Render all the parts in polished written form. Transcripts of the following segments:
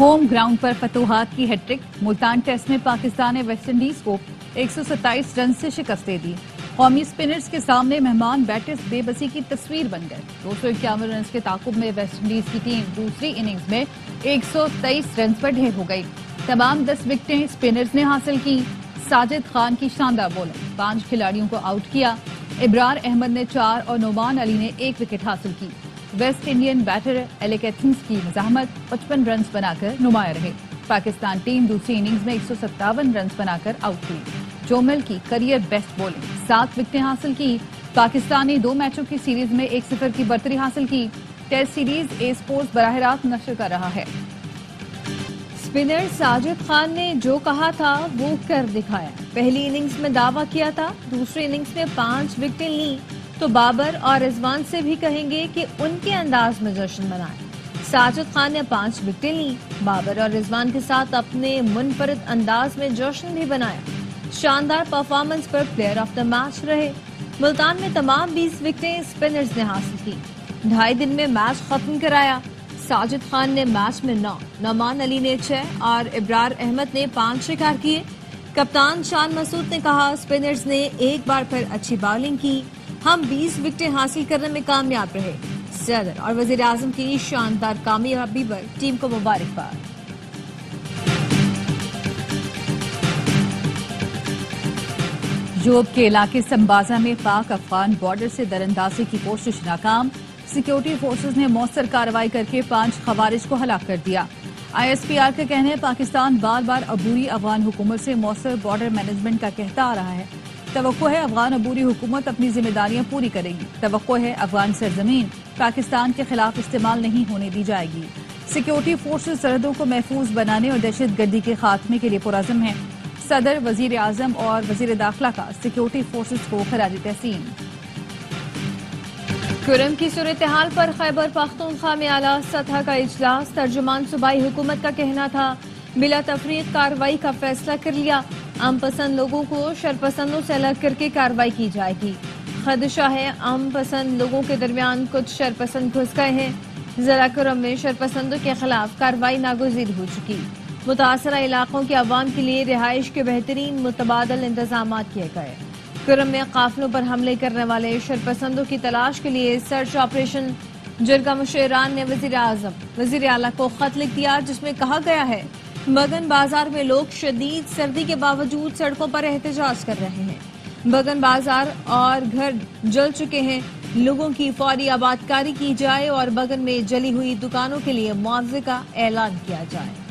Home ground پر فتوحات کی hat-trick, Multan test میں پاکستان نے ویسٹ انڈیز کو 127 رن سے شکست دے دی۔ قومی اسپنرز کے سامنے مہمان بیٹرز بے بسی کی تصویر بن گئے۔ 251 رنز کے تعاقب میں ویسٹ انڈیز کی ٹیم دوسری اننگز میں 123 رنز پر ڈھیر ہو گئی۔ تمام 10 وکٹیں اسپنرز نے حاصل کی۔ ساجد خان کی شاندار بولنگ، 5 کھلاڑیوں کو آؤٹ کیا۔ ابرار احمد نے 4 اور نعمان علی نے 1 وکٹ حاصل کی۔ ویسٹ انڈین بیٹر ایلک ایتھنز کی مزاحمت 55 رنز بنا کر نمایاں رہے۔ پاکستان ٹیم دوسری اننگز میں 157 رنز بنا کر آؤٹ ہوئی۔ جومل کی کریئر بیسٹ بولنگ، 7 وکٹیں حاصل کی۔ پاکستان نے 2 میچوں کی سیریز میں 1-0 کی برتری حاصل کی۔ ٹیسٹ سیریز اے سپورٹس براہ راست نشر کر رہا ہے۔ اسپنر ساجد خان نے جو کہا تھا وہ کر دکھایا۔ پہلی اننگز میں دعویٰ کیا تھا، دوسری اننگز میں 5 وکٹیں لیں تو بابر اور رضوان سے بھی کہیں گے کہ ان کے انداز میں جشن منائیں۔ ساجد خان نے 5 وکٹیں لیں، بابر اور رضوان کے ساتھ اپنے منفرد انداز میں جشن بھی بنایا۔ شاندار performance per player of the match رہے۔ ملتان میں تمام 20 وکٹیں اسپنرز نے حاصل کی۔ 2.5 دن میں میچ ختم کرایا۔ ساجد خان نے میچ میں 9، نعمان علی نے 6 اور ابرار احمد نے 5 شکار کیے۔ کپتان شان مسعود نے کہا، اسپنرز نے ایک بار پھر اچھی باؤلنگ کی، ہم 20 وکٹیں حاصل کرنے میں کامیاب رہے۔ صدر اور وزیر اعظم کی شاندار کامیابی پر ٹیم کو مبارکباد۔ جوب کے علاقے سمبازا میں پاک افغان بارڈر سے دراندازی کی کوشش ناکام، سیکیورٹی فورسز نے مؤثر کارروائی کر کے 5 خوارج کو ہلاک کر دیا۔ آئی ایس پی آر کا کہنا ہے پاکستان بار بار عبوری افغان حکومت سے مؤثر بارڈر مینجمنٹ کا کہتا آ رہا ہے۔ توقع ہے افغان عبوری حکومت اپنی ذمہ داریاں پوری کرے گی۔ توقع ہے افغان سرزمین پاکستان کے خلاف استعمال نہیں ہونے دی جائے گی۔ سیکیورٹی فورسز سرحدوں کو محفوظ بنانے اور دہشت گردی کے خاتمے کے لیے پرعزم ہیں۔ صدر، وزیر اعظم اور وزیر داخلہ کا سیکیورٹی فورسز کو خراج تحسین۔ کرم کی صورتحال پر خیبر پختونخوا میں اعلیٰ سطح کا اجلاس، ترجمان صوبائی حکومت کا کہنا تھا بلا تفریق کارروائی کا فیصلہ کر لیا، عام پسند لوگوں کو شرپسندوں سے الگ کر کے کارروائی کی جائے گی۔ خدشہ ہے عام پسند لوگوں کے درمیان کچھ شرپسند گھس گئے ہیں۔ ضلع کرم میں شرپسندوں کے خلاف کارروائی ناگزیر ہو چکی۔ متاثرہ علاقوں کے عوام کے لیے رہائش کے بہترین متبادل انتظامات کیے گئے۔ کرم میں قافلوں پر حملے کرنے والے شرپسندوں کی تلاش کے لیے سرچ آپریشن۔ جرگہ مشیران نے وزیر اعظم، وزیر اعلیٰ کو خط لکھ دیا جس میں کہا گیا ہے بگن بازار میں لوگ شدید سردی کے باوجود سڑکوں پر احتجاج کر رہے ہیں۔ بگن بازار اور گھر جل چکے ہیں، لوگوں کی فوری آباد کاری کی جائے اور بگن میں جلی ہوئی دکانوں کے لیے معاوضے کا اعلان کیا جائے۔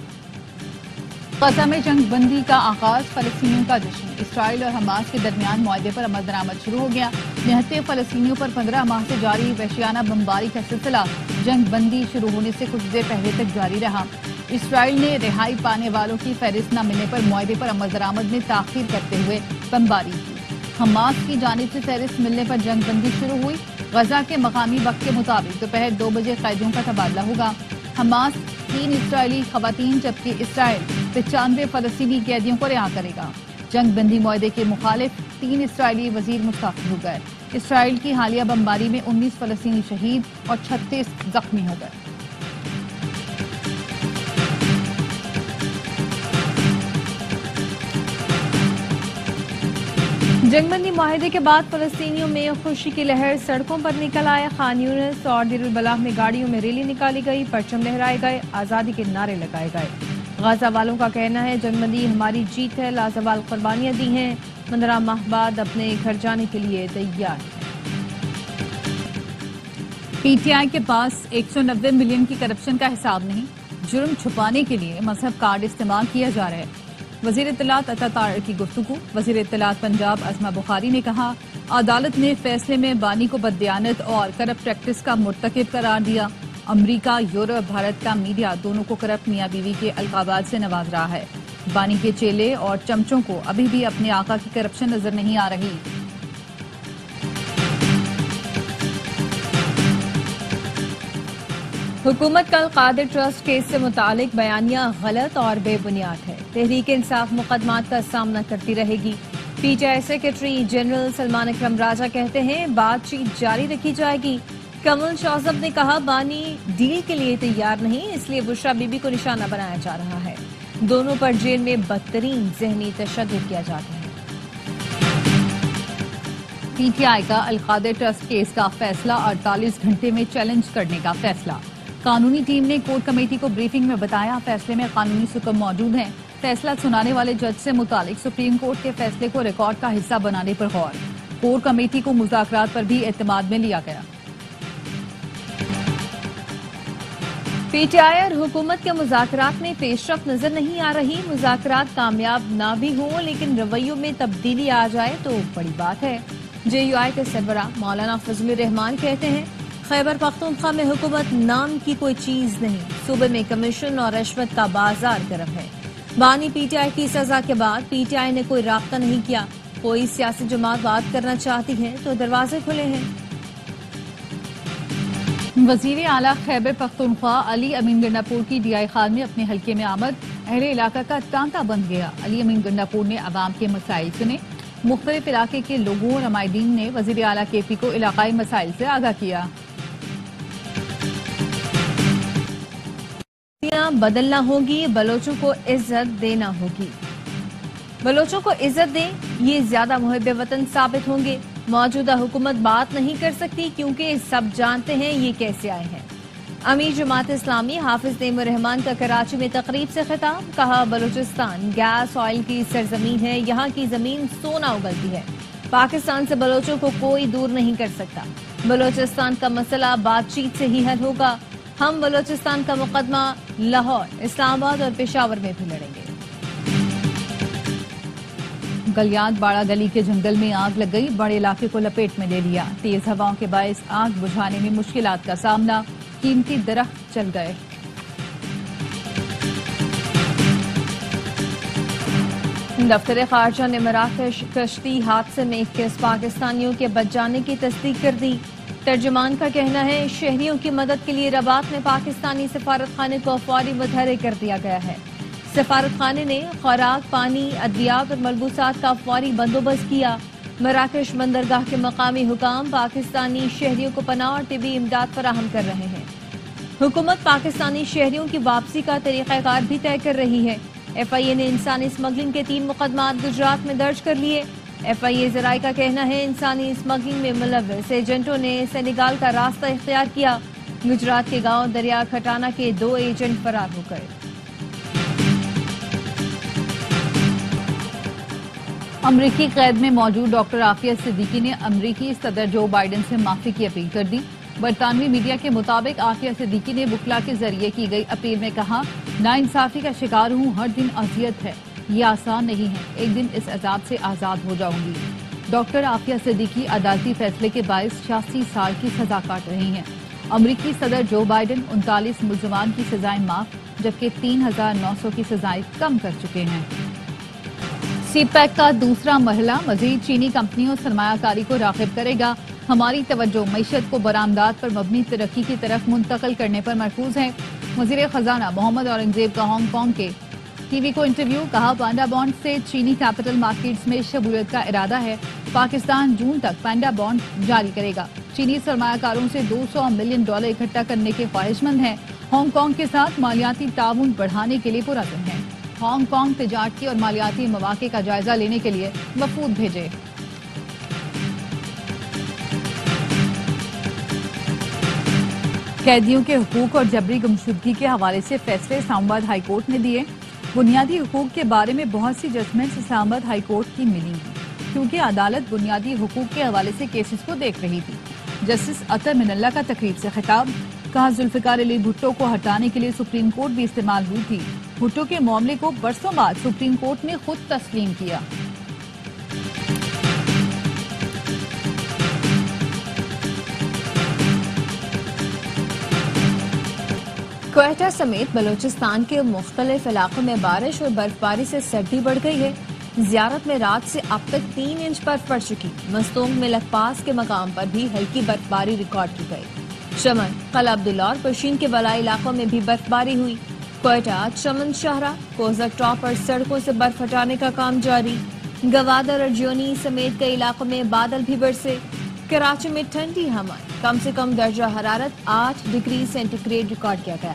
غزہ میں جنگ بندی کا آغاز، فلسطینیوں کا جشن، اسرائیل اور حماس کے درمیان معاہدے پر عمل درآمد شروع ہو گیا۔ 79 فلسطینیوں پر 15 ماہ سے جاری وحشیانہ بمباری کا سلسلہ جنگ بندی شروع ہونے سے کچھ دیر پہلے تک جاری رہا۔ اسرائیل نے رہائی پانے والوں کی فہرست نہ ملنے پر معاہدے پر عمل درآمد میں تاخیر کرتے ہوئے بمباری کی۔ حماس کی جانب سے فہرست ملنے پر جنگ بندی شروع ہوئی۔ غزہ کے مقامی وقت کے مطابق دوپہر 2 بجے قیدیوں کا تبادلہ ہوگا۔ حماس 3 اسرائیلی خواتین جبکہ اسرائیل 95 فلسطینی قیدیوں کو رہا کرے گا۔ جنگ بندی معاہدے کے مخالف 3 اسرائیلی وزیر مستعفی ہو گئے۔ اسرائیل کی حالیہ بمباری میں 19 فلسطینی شہید اور 36 زخمی ہو گئے۔ جنگ بندی معاہدے کے بعد فلسطینیوں میں خوشی کی لہر سڑکوں پر نکل آئے۔ خان یونس اور دیر البلاح میں گاڑیوں میں ریلی نکالی گئی، پرچم لہرائے گئے، آزادی کے نعرے لگائے گئے۔ غزہ والوں کا کہنا ہے جنگ بندی ہماری جیت ہے، لازوال قربانیاں دی ہیں، 15 ماہ بعد اپنے گھر جانے کے لیے تیار ہیں۔ پی ٹی آئی کے پاس 190 ملین کی کرپشن کا حساب نہیں، جرم چھپانے کے لیے مذہب کارڈ استعمال کیا جا رہا ہے۔ وزیر اطلاعات عطا طاہر کی گفتگو۔ وزیر اطلاعات پنجاب عظمہ بخاری نے کہا عدالت نے فیصلے میں بانی کو بددیانت اور کرپٹ پریکٹس کا مرتکب قرار دیا۔ امریکہ، یورپ، بھارت کا میڈیا دونوں کو کرپٹ میاں بیوی کے القابات سے نواز رہا ہے۔ بانی کے چیلے اور چمچوں کو ابھی بھی اپنے آقا کی کرپشن نظر نہیں آ رہی۔ حکومت کا القادر ٹرسٹ کیس سے متعلق بیانیہ غلط اور بے بنیاد ہے، تحریک انصاف مقدمات کا سامنا کرتی رہے گی۔ پی ٹی آئی سیکرٹری جنرل سلمان اکرم راجہ کہتے ہیں بات چیت جاری رکھی جائے گی۔ کمل شوزب نے کہا بانی ڈیل کے لیے تیار نہیں، اس لیے بشرا بی بی کو نشانہ بنایا جا رہا ہے. دونوں پر جیل میں بدترین ذہنی تشدد کیا جاتا ہے. پی ٹی آئی کا القادر ٹرسٹ کیس کا فیصلہ 48 گھنٹے میں چیلنج کرنے کا فیصلہ. قانونی ٹیم نے کورٹ کمیٹی کو بریفنگ میں بتایا فیصلے میں قانونی سکم موجود ہیں. فیصلہ سنانے والے جج سے متعلق سپریم کورٹ کے فیصلے کو ریکارڈ کا حصہ بنانے پر غور. کورٹ کمیٹی کو مذاکرات پر بھی اعتماد میں لیا گیا. پی ٹی آئی اور حکومت کے مذاکرات میں پیش رفت نظر نہیں آ رہی. مذاکرات کامیاب نہ بھی ہوں لیکن رویوں میں تبدیلی آ جائے تو بڑی بات ہے. جے یو آئی کے سربراہ مولانا فضل الرحمان کہتے ہیں خیبر پختونخوا میں حکومت نام کی کوئی چیز نہیں، صوبے میں کمیشن اور رشوت کا بازار گرم ہے. بانی پی ٹی آئی کی سزا کے بعد پی ٹی آئی نے کوئی رابطہ نہیں کیا. کوئی سیاسی جماعت بات کرنا چاہتی ہے تو دروازے کھلے ہیں. وزیر اعلیٰ خیبر پختونخوا علی امین گنڈاپور کی ڈی آئی خان میں اپنے حلقے میں آمد. اہل علاقہ کا تانتا بن گیا. علی امین گنڈاپور نے عوام کے مسائل سنے. مختلف علاقے کے لوگوں اور نمائندین نے وزیر اعلیٰ کے پی کو علاقائی مسائل سے آگاہ کیا. بدلنا ہوگی، بلوچوں کو عزت دینا ہوگی. بلوچوں کو عزت دیں، یہ زیادہ محب وطن ثابت ہوں گے. موجودہ حکومت بات نہیں کر سکتی کیونکہ سب جانتے ہیں یہ کیسے آئے ہیں. امیر جماعت اسلامی حافظ نعیم الرحمان کا کراچی میں تقریب سے خطاب. کہا بلوچستان گیس آئل کی سرزمین ہے، یہاں کی زمین سونا اگلتی ہے. پاکستان سے بلوچوں کو کوئی دور نہیں کر سکتا. بلوچستان کا مسئلہ بات چیت سے ہی حل ہوگا. ہم بلوچستان کا مقدمہ لاہور، اسلام آباد اور پشاور میں بھی لڑیں گے. گلیات باڑہ گلی کے جنگل میں آگ لگ گئی، بڑے علاقے کو لپیٹ میں لے لیا. تیز ہواؤں کے باعث آگ بجھانے میں مشکلات کا سامنا، قیمتی درخت جل گئے. دفتر خارجہ نے مراکش کشتی حادثے میں 21 پاکستانیوں کے بچ جانے کی تصدیق کر دی. ترجمان کا کہنا ہے شہریوں کی مدد کے لیے رباط میں پاکستانی سفارت خانے کو فوری متحرک کر دیا گیا ہے. سفارت خانے نے خوراک، پانی، ادویات اور ملبوسات کا فوری بندوبست کیا. مراکش بندرگاہ کے مقامی حکام پاکستانی شہریوں کو پناہ اور طبی امداد فراہم کر رہے ہیں. حکومت پاکستانی شہریوں کی واپسی کا طریقہ کار بھی طے کر رہی ہے. ایف آئی اے نے انسانی اسمگلنگ کے 3 مقدمات گجرات میں درج کر لیے. ایف آئی اے ذرائع کا کہنا ہے انسانی اسمگلنگ میں ملوث ایجنٹوں نے سینیگال کا راستہ اختیار کیا. گجرات کے گاؤں دریا کھٹانا کے 2 ایجنٹ فرار ہو گئے. امریکی قید میں موجود ڈاکٹر عافیہ صدیقی نے امریکی صدر جو بائیڈن سے معافی کی اپیل کر دی. برطانوی میڈیا کے مطابق عافیہ صدیقی نے وکلا کے ذریعے کی گئی اپیل میں کہا ناانصافی کا شکار ہوں، ہر دن اذیت ہے، یہ آسان نہیں ہے، ایک دن اس عذاب سے آزاد ہو جاؤں گی. ڈاکٹر عافیہ صدیقی عدالتی فیصلے کے باعث 86 سال کی سزا کاٹ رہی ہیں. امریکی صدر جو بائیڈن 39 ملزمان کی سزائیں معاف جبکہ 3900 کی سزائیں کم کر چکے ہیں. سی پیک کا دوسرا مرحلہ مزید چینی کمپنیوں سرمایہ کاری کو راغب کرے گا. ہماری توجہ معیشت کو برآمدات پر مبنی ترقی کی طرف منتقل کرنے پر مرکوز ہے. وزیر خزانہ محمد اورنگزیب کا ہانگ کانگ کے ٹی وی کو انٹرویو. کہا پانڈا بانڈ سے چینی کیپٹل مارکیٹس میں شمولیت کا ارادہ ہے. پاکستان جون تک پانڈا بانڈ جاری کرے گا. چینی سرمایہ کاروں سے $200 ملین اکٹھا کرنے کے خواہش مند ہیں. ہانگ کانگ کے ساتھ مالیاتی تعاون بڑھانے کے لیے پرعزم ہیں. ہانگ کانگ تجارتی اور مالیاتی مواقع کا جائزہ لینے کے لیے وفود بھیجے. قیدیوں کے حقوق اور جبری گمشدگی کے حوالے سے فیصلے اسلام آباد ہائی کورٹ نے دیے. بنیادی حقوق کے بارے میں بہت سی ججمنٹس اسلام آباد ہائی کورٹ کی ملی ہیں کیونکہ عدالت بنیادی حقوق کے حوالے سے کیسز کو دیکھ رہی تھی. جسٹس عطر من اللہ کا تقریب سے خطاب. کہا ذوالفقار علی بھٹو کو ہٹانے کے لیے سپریم کورٹ بھی استعمال ہوئی تھی. بھٹو کے معاملے کو برسوں بعد سپریم کورٹ نے خود تسلیم کیا. کوئٹہ سمیت بلوچستان کے مختلف علاقوں میں بارش اور برف باری سے سردی بڑھ گئی ہے. زیارت میں رات سے اب تک 3 انچ برف پڑ چکی. مستونگ میں لکپاس کے مقام پر بھی ہلکی برف باری ریکارڈ کی گئی. چمن، قلعہ عبداللہ اور پشین کے ولائی علاقوں میں بھی برف باری ہوئی. کوئٹہ، چمن شاہراہ، کوزک ٹاپ پر سڑکوں سے برف ہٹانے کا کام جاری. گوادر اور جونی سمیت کئی علاقوں میں بادل بھی برسے. کراچی میں ٹھنڈی ہوائیں کم سے کم درجہ حرارت 8 ڈگری سینٹی گریڈ ریکارڈ کیا گیا۔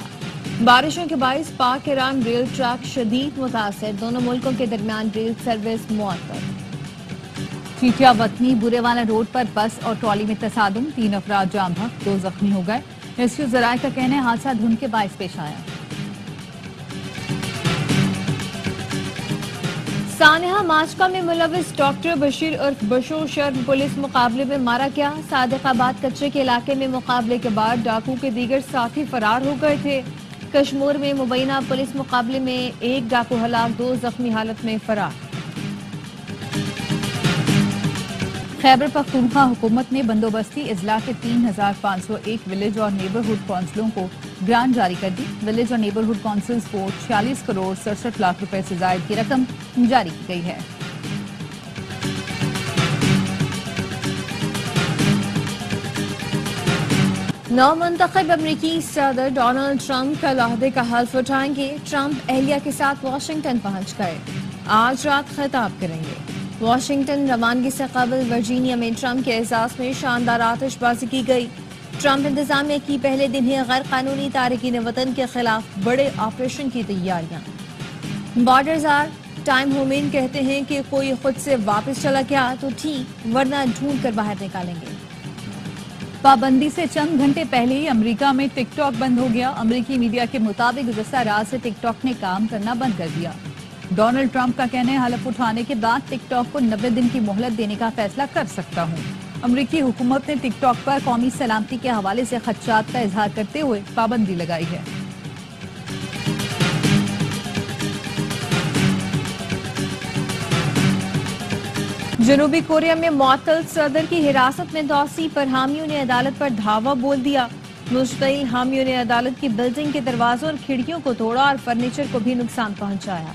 بارشوں کے باعث پاک ایران ریل ٹریک شدید متاثر، دونوں ملکوں کے درمیان ریل سروس معطل۔ چیٹیا وطنی بورے والا روڈ پر بس اور ٹرالی میں تصادم، 3 افراد جام بحق، 2 زخمی ہو گئے۔ ریسکیو ذرائع کا کہنا ہے حادثہ دھند کے باعث پیش آیا۔ سانحہ ماشقہ میں ملوث ڈاکٹر بشیر عرف بشو شرم پولیس مقابلے میں مارا گیا۔ صادق آباد کچرے کے علاقے میں مقابلے کے بعد ڈاکو کے دیگر ساتھی فرار ہو گئے تھے۔ کشمور میں مبینہ پولیس مقابلے میں 1 ڈاکو ہلاک، 2 زخمی حالت میں فرار۔ خیبر پختونخوا حکومت نے بندوبستی اضلاع کے 3501 ولیج اور نیبرہڈ کونسلوں کو گرانٹ جاری کر دی۔ ولیج اور نیبرہڈ کونسلز کو 46 کروڑ 67 لاکھ روپے سے زائد کی رقم جاری کی گئی ہے۔ نو منتخب امریکی صدر ڈونلڈ ٹرمپ کل عہدے کا حلف اٹھائیں گے۔ ٹرمپ اہلیہ کے ساتھ واشنگٹن پہنچ گئے، آج رات خطاب کریں گے۔ واشنگٹن روانگی سے قبل ورجینیا میں ٹرمپ کے اعزاز میں شاندار آتش بازی کی گئی۔ ٹرمپ انتظامیہ کی پہلے دن ہی غیر قانونی تارکین وطن کے خلاف بڑے آپریشن کی تیاریاں۔ بارڈرز آر ٹائم ہومین کہتے ہیں کہ کوئی خود سے واپس چلا گیا تو ٹھیک، ورنہ ڈھونڈ کر باہر نکالیں گے۔ پابندی سے چند گھنٹے پہلے ہی امریکہ میں ٹک ٹاک بند ہو گیا۔ امریکی میڈیا کے مطابق گزشتہ رات سے ٹک ٹاک نے کام کرنا بند کر دیا۔ ڈونلڈ ٹرمپ کا کہنا ہے حلف اٹھانے کے بعد ٹک ٹاک کو 90 دن کی مہلت دینے کا فیصلہ کر سکتا ہوں۔ امریکی حکومت نے ٹک ٹاک پر قومی سلامتی کے حوالے سے خدشات کا اظہار کرتے ہوئے پابندی لگائی ہے۔ جنوبی کوریا میں معطل صدر کی حراست میں توسیع پر حامیوں نے عدالت پر دھاوا بول دیا۔ مشتعل حامیوں نے عدالت کی بلڈنگ کے دروازوں اور کھڑکیوں کو توڑا اور فرنیچر کو بھی نقصان پہنچایا۔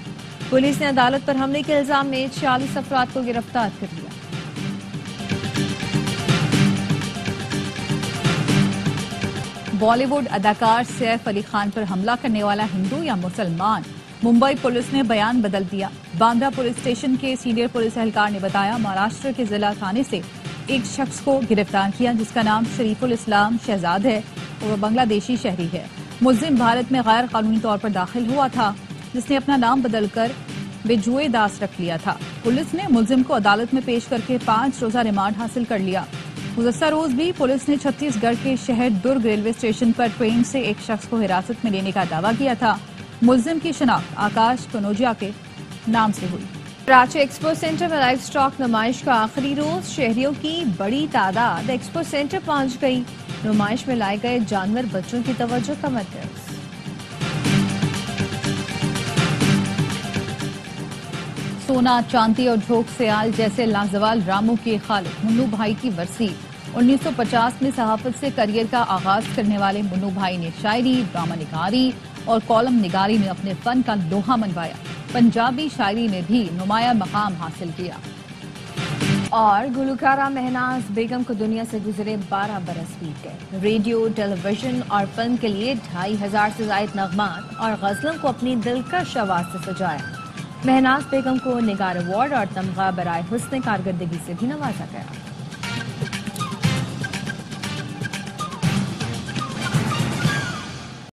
پولیس نے عدالت پر حملے کے الزام میں 46 افراد کو گرفتار کر لیا۔ بالی ووڈ اداکار سیف علی خان پر حملہ کرنے والا ہندو یا مسلمان؟ ممبئی پولیس نے بیان بدل دیا۔ باندرا پولیس اسٹیشن کے سینئر پولیس اہلکار نے بتایا مہاراشٹر کے ضلع تھانے سے ایک شخص کو گرفتار کیا جس کا نام شریف الاسلام شہزاد ہے اور وہ بنگلہ دیشی شہری ہے۔ ملزم بھارت میں غیر قانونی طور پر داخل ہوا تھا جس نے اپنا نام بدل کر بجوئے داس رکھ لیا تھا۔ پولیس نے ملزم کو عدالت میں پیش کر کے 5 روزہ ریمانڈ حاصل کر لیا۔ گزشتہ روز بھی پولیس نے چھتیس گڑھ کے شہر درگ ریلوے اسٹیشن پر ٹرین سے ایک شخص کو حراست میں لینے کا دعویٰ کیا تھا۔ ملزم کی شناخت آکاش کنوجیا کے نام سے ہوئی۔ کراچی ایکسپو سینٹر میں لائف سٹاک نمائش کا آخری روز، شہریوں کی بڑی تعداد ایکسپو سینٹر پہنچ گئی۔ نمائش میں لائے گئے جانور بچوں کی توجہ کا مرکز۔ سونا، چاندی اور جھوک سیال جیسے لازوال ڈراموں کے خالق منو بھائی کی برسی۔ 1950 میں صحافت سے کریئر کا آغاز کرنے والے منو بھائی نے شاعری، ڈرامہ نگاری اور کالم نگاری میں اپنے فن کا لوہا منوایا۔ پنجابی شاعری میں بھی نمایاں مقام حاصل کیا۔ اور گلوکارہ مہناز بیگم کو دنیا سے گزرے 12 برس بیت گئے۔ ریڈیو، ٹیلی ویژن اور فلم کے لیے 2500 سے زائد نغمات اور غزلوں کو اپنی دلکش آواز سے سجایا۔ مہناز بیگم کو نگار ایوارڈ اور تمغہ برائے حسن کارکردگی سے بھی نوازا گیا۔